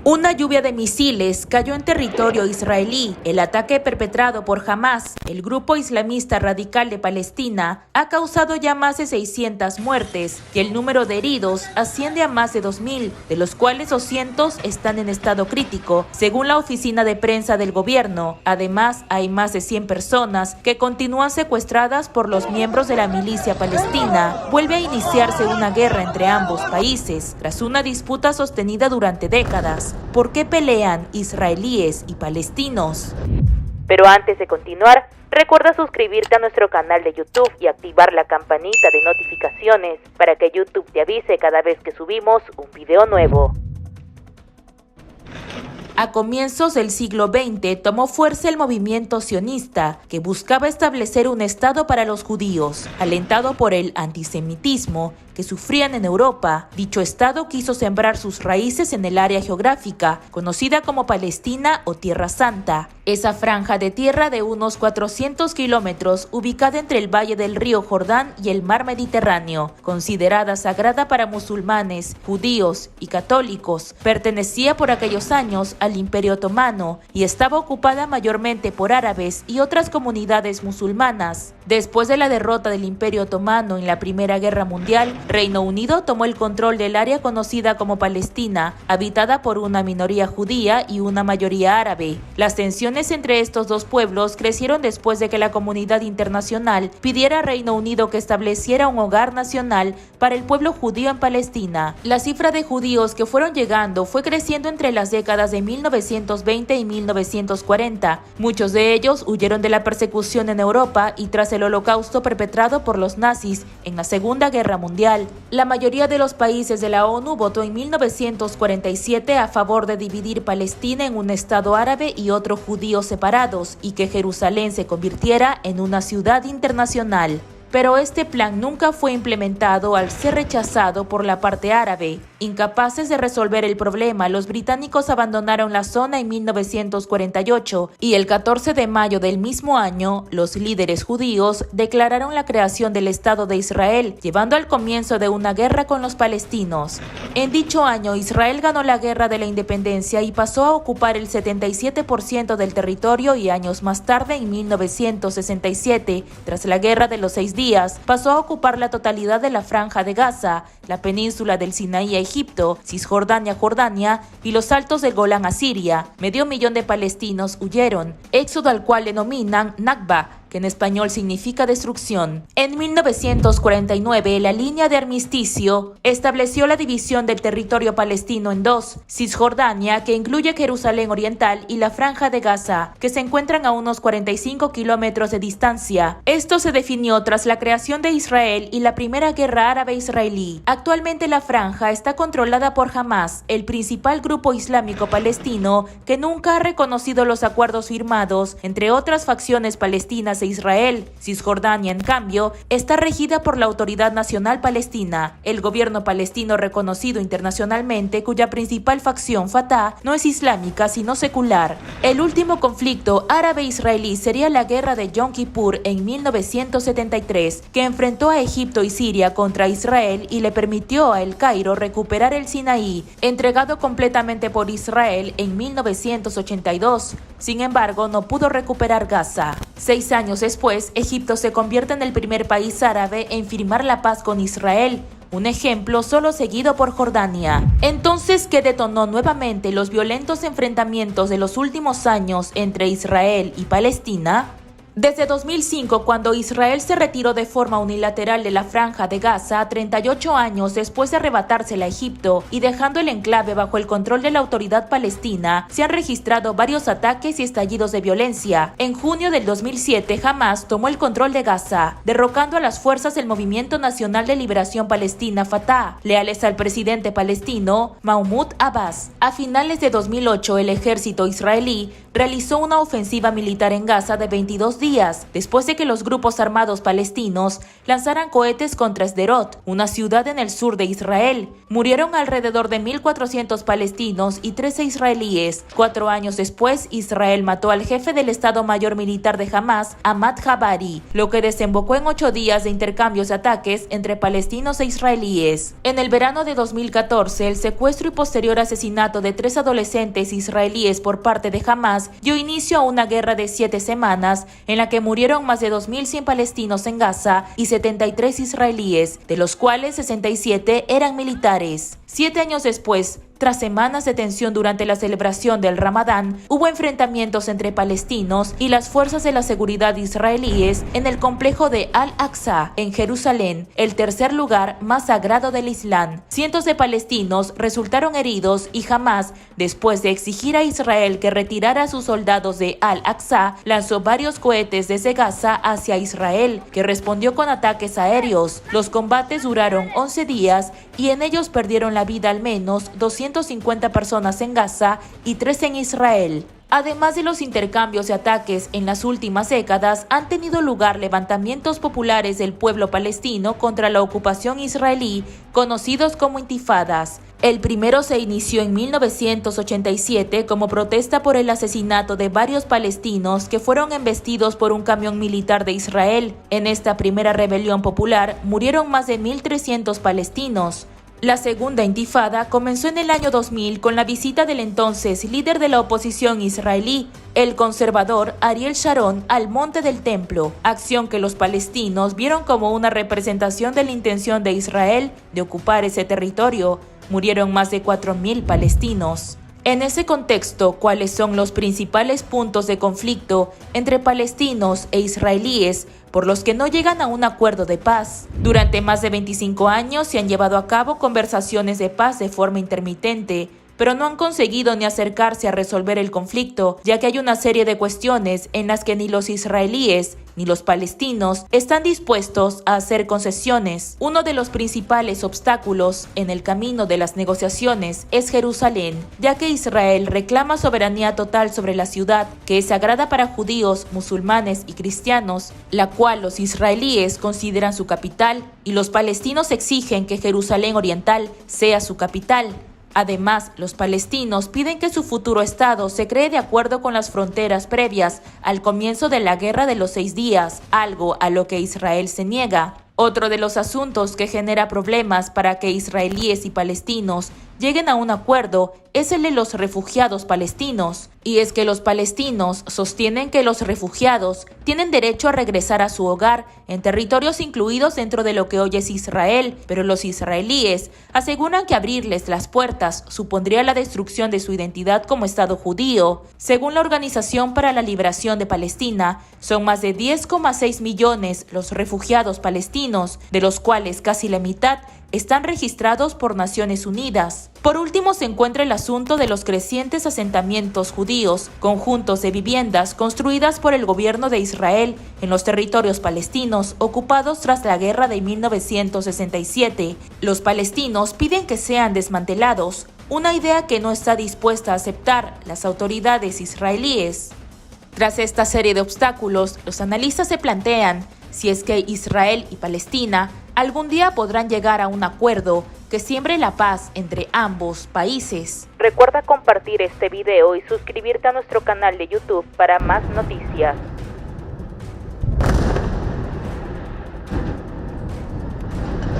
Una lluvia de misiles cayó en territorio israelí. El ataque perpetrado por Hamas, el grupo islamista radical de Palestina, ha causado ya más de 600 muertes y el número de heridos asciende a más de 2.000, de los cuales 200 están en estado crítico, según la oficina de prensa del gobierno. Además, hay más de 100 personas que continúan secuestradas por los miembros de la milicia palestina. Vuelve a iniciarse una guerra entre ambos países, tras una disputa sostenida durante décadas. ¿Por qué pelean israelíes y palestinos? Pero antes de continuar, recuerda suscribirte a nuestro canal de YouTube y activar la campanita de notificaciones para que YouTube te avise cada vez que subimos un video nuevo. A comienzos del siglo XX tomó fuerza el movimiento sionista, que buscaba establecer un estado para los judíos, alentado por el antisemitismo que sufrían en Europa. Dicho estado quiso sembrar sus raíces en el área geográfica, conocida como Palestina o Tierra Santa. Esa franja de tierra de unos 400 kilómetros, ubicada entre el valle del río Jordán y el mar Mediterráneo, considerada sagrada para musulmanes, judíos y católicos, pertenecía por aquellos años al Imperio Otomano y estaba ocupada mayormente por árabes y otras comunidades musulmanas. Después de la derrota del Imperio Otomano en la Primera Guerra Mundial, Reino Unido tomó el control del área conocida como Palestina, habitada por una minoría judía y una mayoría árabe. Las tensiones entre estos dos pueblos crecieron después de que la comunidad internacional pidiera a Reino Unido que estableciera un hogar nacional para el pueblo judío en Palestina. La cifra de judíos que fueron llegando fue creciendo entre las décadas de 1920 y 1940. Muchos de ellos huyeron de la persecución en Europa y tras el holocausto perpetrado por los nazis en la Segunda Guerra Mundial. La mayoría de los países de la ONU votó en 1947 a favor de dividir Palestina en un estado árabe y otro judío separados y que Jerusalén se convirtiera en una ciudad internacional. Pero este plan nunca fue implementado al ser rechazado por la parte árabe. Incapaces de resolver el problema, los británicos abandonaron la zona en 1948 y el 14 de mayo del mismo año, los líderes judíos declararon la creación del Estado de Israel, llevando al comienzo de una guerra con los palestinos. En dicho año, Israel ganó la Guerra de la Independencia y pasó a ocupar el 77% del territorio y años más tarde, en 1967, tras la Guerra de los 6 días, pasó a ocupar la totalidad de la Franja de Gaza, la península del Sinaí a Egipto, Cisjordania a Jordania y los altos del Golán a Siria. 500.000 de palestinos huyeron, éxodo al cual denominan Nakba, que en español significa destrucción. En 1949, la línea de armisticio estableció la división del territorio palestino en dos: Cisjordania, que incluye Jerusalén Oriental, y la Franja de Gaza, que se encuentran a unos 45 kilómetros de distancia. Esto se definió tras la creación de Israel y la Primera Guerra Árabe-Israelí. Actualmente la franja está controlada por Hamas, el principal grupo islámico palestino que nunca ha reconocido los acuerdos firmados entre otras facciones palestinas e Israel. Cisjordania, en cambio, está regida por la Autoridad Nacional Palestina, el gobierno palestino reconocido internacionalmente, cuya principal facción, Fatah, no es islámica sino secular. El último conflicto árabe-israelí sería la guerra de Yom Kippur en 1973, que enfrentó a Egipto y Siria contra Israel y le permitió a El Cairo recuperar el Sinaí, entregado completamente por Israel en 1982. Sin embargo, no pudo recuperar Gaza. 6 años después, Egipto se convierte en el primer país árabe en firmar la paz con Israel, un ejemplo solo seguido por Jordania. Entonces, ¿qué detonó nuevamente los violentos enfrentamientos de los últimos años entre Israel y Palestina? Desde 2005, cuando Israel se retiró de forma unilateral de la Franja de Gaza, 38 años después de arrebatársela a Egipto y dejando el enclave bajo el control de la autoridad palestina, se han registrado varios ataques y estallidos de violencia. En junio del 2007, Hamas tomó el control de Gaza, derrocando a las fuerzas del Movimiento Nacional de Liberación Palestina, Fatah, leales al presidente palestino Mahmoud Abbas. A finales de 2008, el ejército israelí realizó una ofensiva militar en Gaza de 22 días días después de que los grupos armados palestinos lanzaran cohetes contra Sderot, una ciudad en el sur de Israel. Murieron alrededor de 1.400 palestinos y 13 israelíes. 4 años después, Israel mató al jefe del Estado Mayor Militar de Hamas, Ahmad Jabari, lo que desembocó en 8 días de intercambios de ataques entre palestinos e israelíes. En el verano de 2014, el secuestro y posterior asesinato de 3 adolescentes israelíes por parte de Hamas dio inicio a una guerra de 7 semanas en la que murieron más de 2.100 palestinos en Gaza y 73 israelíes, de los cuales 67 eran militares. 7 años después, tras semanas de tensión durante la celebración del Ramadán, hubo enfrentamientos entre palestinos y las fuerzas de la seguridad israelíes en el complejo de Al-Aqsa, en Jerusalén, el tercer lugar más sagrado del Islam. Cientos de palestinos resultaron heridos y Hamas, después de exigir a Israel que retirara a sus soldados de Al-Aqsa, lanzó varios cohetes desde Gaza hacia Israel, que respondió con ataques aéreos. Los combates duraron 11 días y en ellos perdieron la vida al menos 250 personas en Gaza y 3 en Israel. Además de los intercambios de ataques en las últimas décadas, han tenido lugar levantamientos populares del pueblo palestino contra la ocupación israelí, conocidos como intifadas. El primero se inició en 1987 como protesta por el asesinato de varios palestinos que fueron embestidos por un camión militar de Israel. En esta primera rebelión popular murieron más de 1.300 palestinos. La segunda intifada comenzó en el año 2000 con la visita del entonces líder de la oposición israelí, el conservador Ariel Sharon, al Monte del Templo, acción que los palestinos vieron como una representación de la intención de Israel de ocupar ese territorio. Murieron más de 4.000 palestinos. En ese contexto, ¿cuáles son los principales puntos de conflicto entre palestinos e israelíes por los que no llegan a un acuerdo de paz? Durante más de 25 años se han llevado a cabo conversaciones de paz de forma intermitente, pero no han conseguido ni acercarse a resolver el conflicto, ya que hay una serie de cuestiones en las que ni los israelíes ni los palestinos están dispuestos a hacer concesiones. Uno de los principales obstáculos en el camino de las negociaciones es Jerusalén, ya que Israel reclama soberanía total sobre la ciudad, que es sagrada para judíos, musulmanes y cristianos, la cual los israelíes consideran su capital, y los palestinos exigen que Jerusalén Oriental sea su capital. Además, los palestinos piden que su futuro Estado se cree de acuerdo con las fronteras previas al comienzo de la Guerra de los 6 días, algo a lo que Israel se niega. Otro de los asuntos que genera problemas para que israelíes y palestinos lleguen a un acuerdo es el de los refugiados palestinos. Y es que los palestinos sostienen que los refugiados tienen derecho a regresar a su hogar en territorios incluidos dentro de lo que hoy es Israel, pero los israelíes aseguran que abrirles las puertas supondría la destrucción de su identidad como Estado judío. Según la Organización para la Liberación de Palestina, son más de 10,6 millones los refugiados palestinos, de los cuales casi la mitad están registrados por Naciones Unidas. Por último se encuentra el asunto de los crecientes asentamientos judíos, conjuntos de viviendas construidas por el gobierno de Israel en los territorios palestinos ocupados tras la guerra de 1967. Los palestinos piden que sean desmantelados, una idea que no está dispuesta a aceptar las autoridades israelíes. Tras esta serie de obstáculos, los analistas se plantean si es que Israel y Palestina algún día podrán llegar a un acuerdo que siembre la paz entre ambos países. Recuerda compartir este video y suscribirte a nuestro canal de YouTube para más noticias.